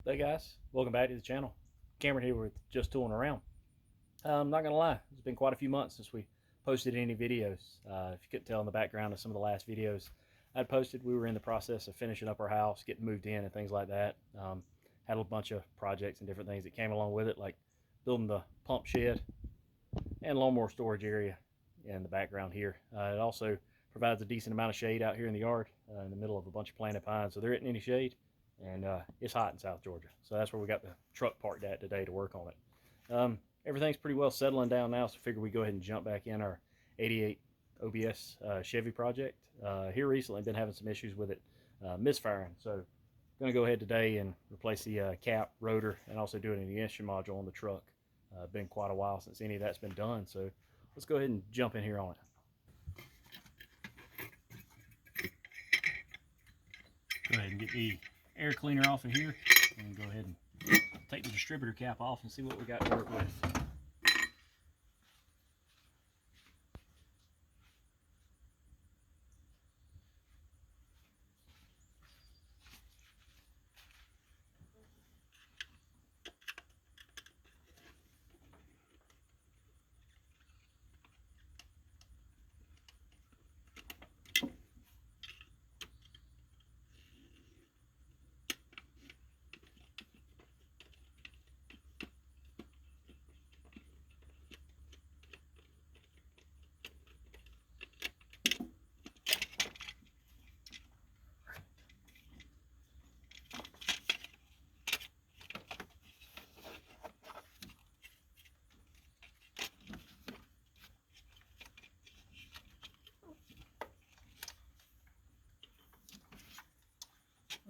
Hey guys, welcome back to the channel. Cameron here with Just Tooling Around. I'm not gonna lie, it's been quite a few months since we posted any videos. If you couldn't tell in the background of some of the last videos I'd posted, we were in the process of finishing up our house, getting moved in and things like that. Had a bunch of projects and different things that came along with it, like building the pump shed and lawnmower storage area in the background here. It also provides a decent amount of shade out here in the yard in the middle of a bunch of planted pines, so there isn't any shade. And it's hot in South Georgia, so that's where we got the truck parked at today to work on it. Everything's pretty well settling down now, so I figured we go ahead and jump back in our 88 OBS Chevy project. Here recently been having some issues with it misfiring, so I'm going to go ahead today and replace the cap, rotor, and also do an ignition module on the truck. Been quite a while since any of that's been done, so let's go ahead and jump in here on it. Go ahead and get the air cleaner off of here and go ahead and take the distributor cap off and see what we got to work with.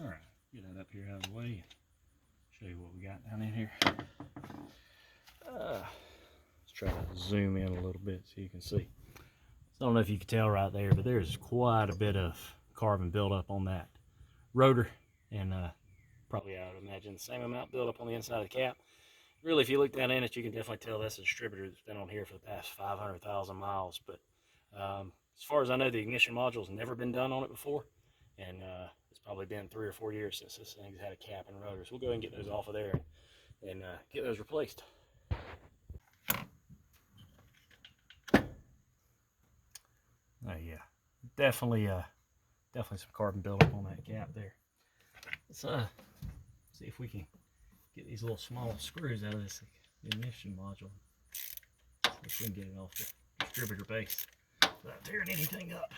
All right, get that up here out of the way and show you what we got down in here. Let's try to zoom in a little bit so you can see. So I don't know if you can tell right there, but there's quite a bit of carbon buildup on that rotor, and probably I would imagine the same amount built up on the inside of the cap. Really, if you look down in it, you can definitely tell that's a distributor that's been on here for the past 500,000 miles. But as far as I know, the ignition module's never been done on it before, and it's probably been 3 or 4 years since this thing's had a cap and rotor. So we'll go ahead and get those off of there and get those replaced. Oh yeah, definitely some carbon buildup on that cap there. Let's see if we can get these little small screws out of this ignition module. See if we can get it off the distributor base without tearing anything up.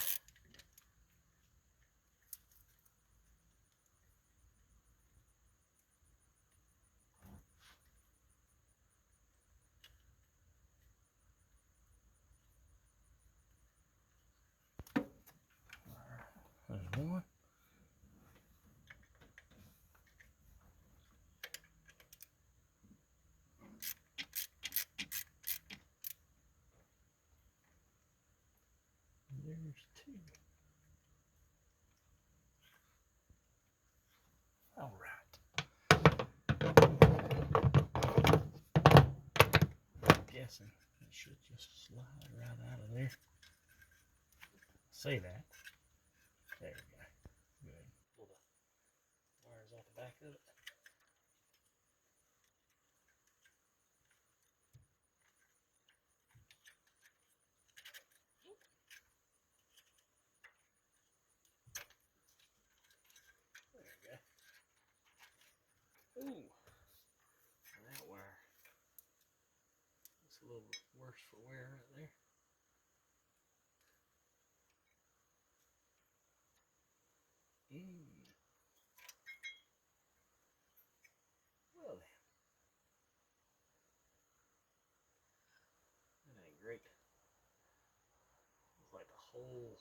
There's one. There's two. All right. I'm guessing it should just slide right out of there. Say that. There we go. Good. Pull the wires off the back of it. Ooh, and that wire. It's a little worse for wear right there. Well then, that ain't great. It's like the whole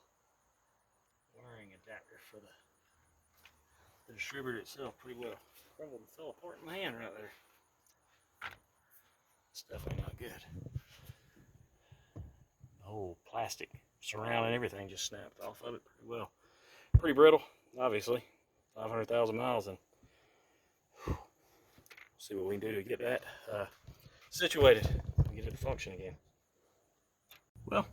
wiring adapter for the distributor itself pretty well probably fell apart in my hand right there. It's definitely not good. The whole plastic surrounding everything just snapped off of it pretty well. Pretty brittle, obviously. 500,000 miles, and see what we can do to get that situated and get it to function again. Well,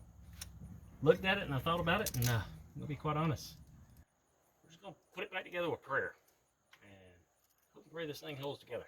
looked at it and I thought about it, and I'll be quite honest. We're just going to put it back together with prayer and hope and way this thing holds together.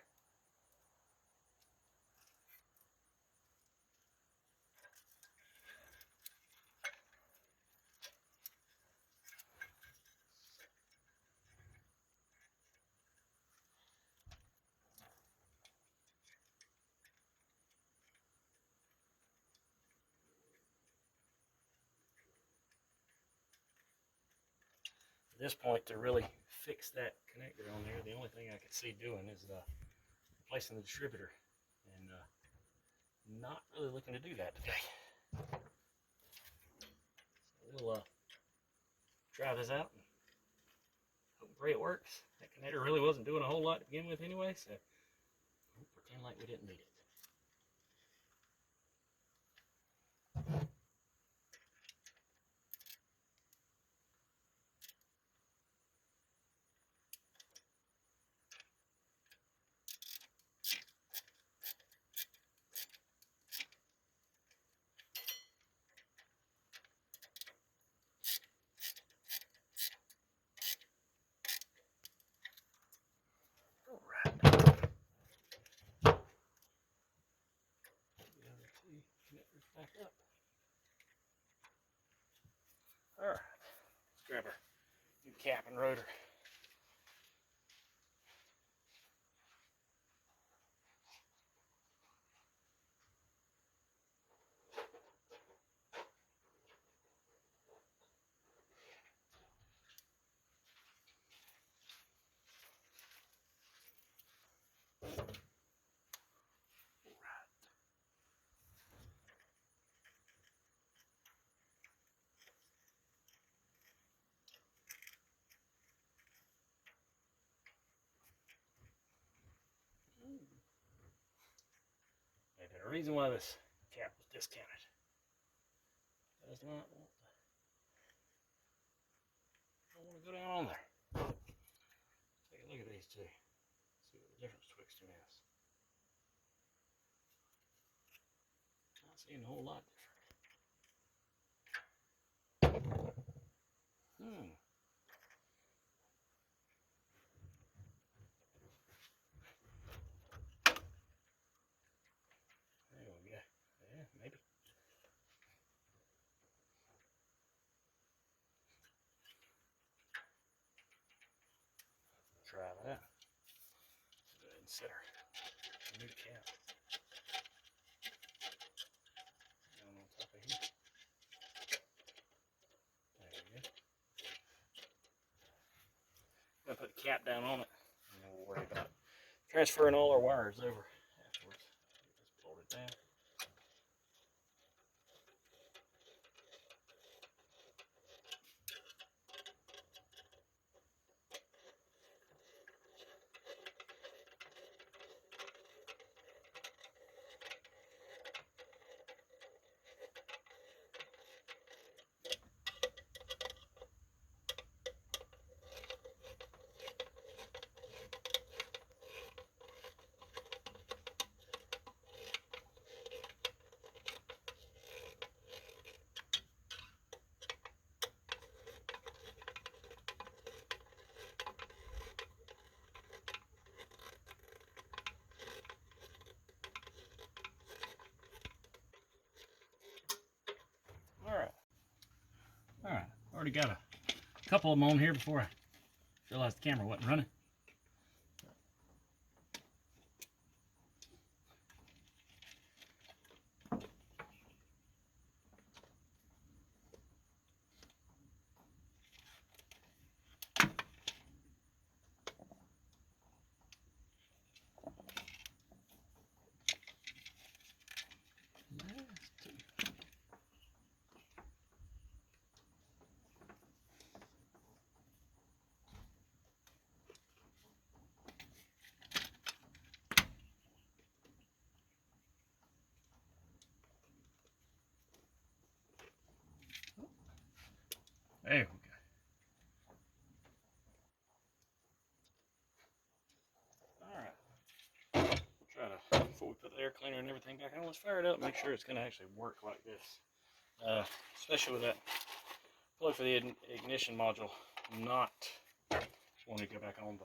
At this point, to really fix that connector on there, the only thing I could see doing is replacing the distributor, and not really looking to do that today. So we'll try this out and hope and pray it works. That connector really wasn't doing a whole lot to begin with anyway, so we'll pretend like we didn't need it. Back up. All right, let's grab our new cap and rotor. Maybe the reason why this cap was discounted. Does not want to, don't want to go down on there. Take a look at these two. See what the difference betwixt them is. Not seeing a whole lot different. There we go. Yeah, maybe. Try that. Go ahead and set our new cap down on top of here. There we go. I'm gonna put the cap down on it, and then we'll worry about transferring all our wires over afterwards. Just pull it down. Alright, already got a couple of them on here before I realized the camera wasn't running. There we go. Alright. Try to, before we put the air cleaner and everything back on, let's fire it up and make sure it's going to actually work like this. Especially with that plug for the ignition module not wanting to go back on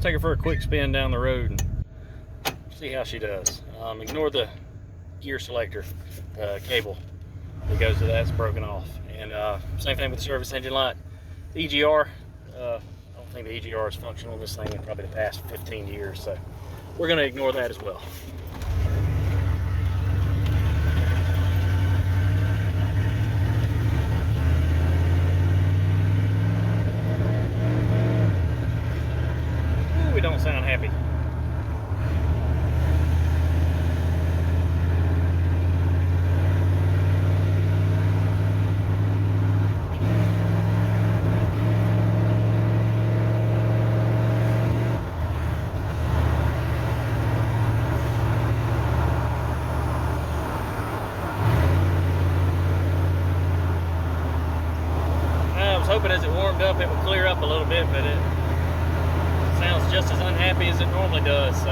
take her for a quick spin down the road and see how she does. Ignore the gear selector cable that goes to that. It's broken off. And same thing with the service engine light. The EGR, I don't think the EGR is functional on this thing in probably the past 15 years, so we're going to ignore that as well. Ooh, we don't sound happy. Hoping as it warmed up it would clear up a little bit, but it sounds just as unhappy as it normally does. So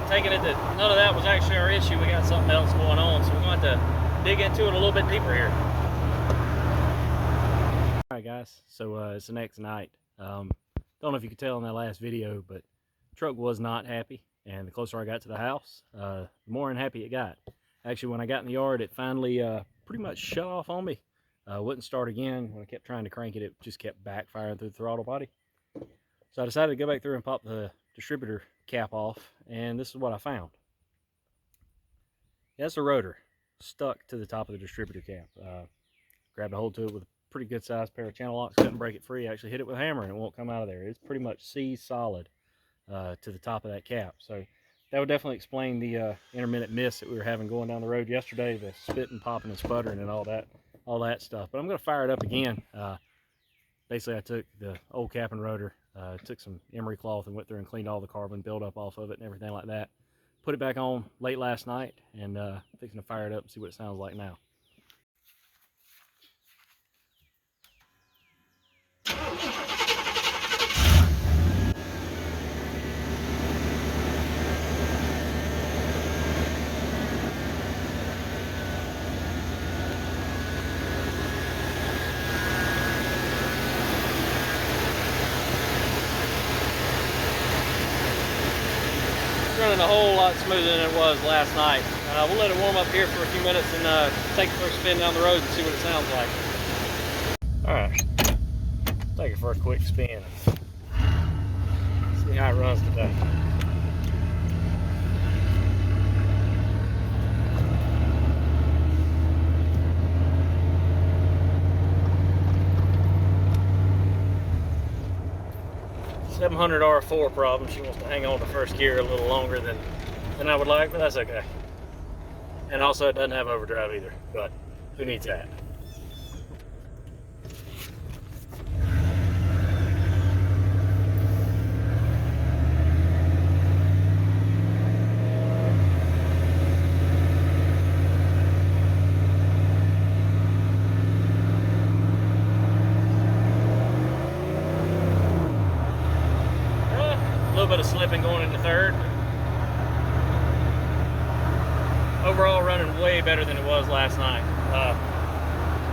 taking it that none of that was actually our issue, we got something else going on, so we're going to have to dig into it a little bit deeper here. Alright guys, so it's the next night. Don't know if you could tell in that last video, but the truck was not happy, and the closer I got to the house, the more unhappy it got. Actually, when I got in the yard, it finally pretty much shut off on me. Wouldn't start again. When I kept trying to crank it, it just kept backfiring through the throttle body. So I decided to go back through and pop the distributor cap off, and this is what I found. That's a rotor stuck to the top of the distributor cap. Grabbed a hold to it with a pretty good sized pair of channel locks, couldn't break it free. I actually hit it with a hammer and it won't come out of there. It's pretty much seized solid to the top of that cap. So that would definitely explain the intermittent miss that we were having going down the road yesterday, the spitting, popping, and sputtering and all that stuff. But I'm going to fire it up again. Basically, I took the old cap and rotor, took some emery cloth and went through and cleaned all the carbon buildup off of it and everything like that. Put it back on late last night, and fixing to fire it up and see what it sounds like now. Running a whole lot smoother than it was last night. We'll let it warm up here for a few minutes and take it for a spin down the road and see what it sounds like. Alright, take it for a quick spin. See how it runs today. R4 problem. She wants to hang on to first gear a little longer than I would like, but that's okay. And also it doesn't have overdrive either, but who needs that? A little bit of slipping going into third. Overall running way better than it was last night.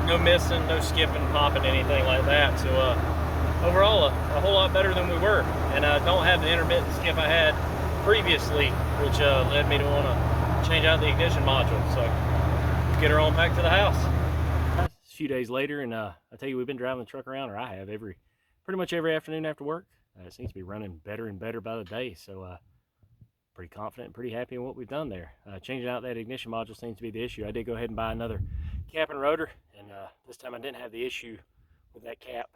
No missing, no skipping, popping, anything like that. So overall a whole lot better than we were. And I don't have the intermittent skip I had previously, which led me to want to change out the ignition module. So let's get her on back to the house. A few days later, and I tell you, we've been driving the truck around, or I have, pretty much every afternoon after work. It seems to be running better and better by the day, so pretty confident and pretty happy in what we've done there. Changing out that ignition module seems to be the issue. I did go ahead and buy another cap and rotor, and this time I didn't have the issue with that cap,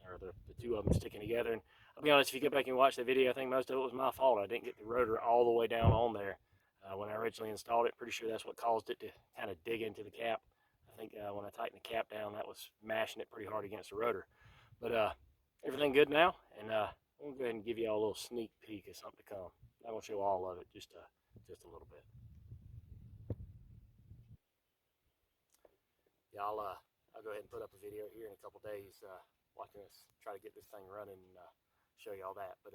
or the two of them sticking together. And I'll be honest, if you go back and watch the video, I think most of it was my fault. I didn't get the rotor all the way down on there when I originally installed it. Pretty sure that's what caused it to kind of dig into the cap. I think when I tightened the cap down, that was mashing it pretty hard against the rotor. But everything good now, and I'm going to go ahead and give you all a little sneak peek of something to come. I'm going to show all of it, just a little bit. Yeah, I'll go ahead and put up a video here in a couple days watching us try to get this thing running and show you all that. But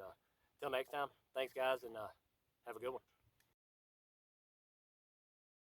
till next time, thanks guys, and have a good one.